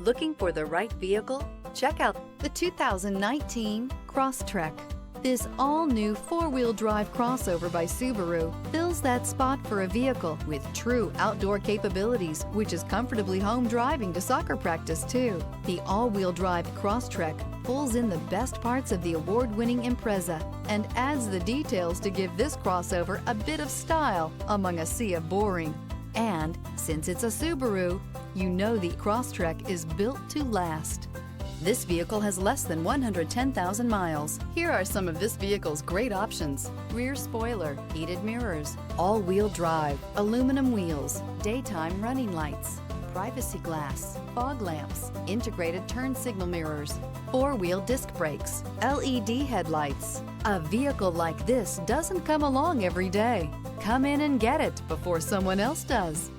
Looking for the right vehicle? Check out the 2019 Crosstrek. This all-new four-wheel drive crossover by Subaru fills that spot for a vehicle with true outdoor capabilities, which is comfortably home driving to soccer practice too. The all-wheel drive Crosstrek pulls in the best parts of the award-winning Impreza and adds the details to give this crossover a bit of style among a sea of boring. And since it's a Subaru, you know the Crosstrek is built to last. This vehicle has less than 110,000 miles. Here are some of this vehicle's great options: rear spoiler, heated mirrors, all-wheel drive, aluminum wheels, daytime running lights, privacy glass, fog lamps, integrated turn signal mirrors, four-wheel disc brakes, LED headlights. A vehicle like this doesn't come along every day. Come in and get it before someone else does.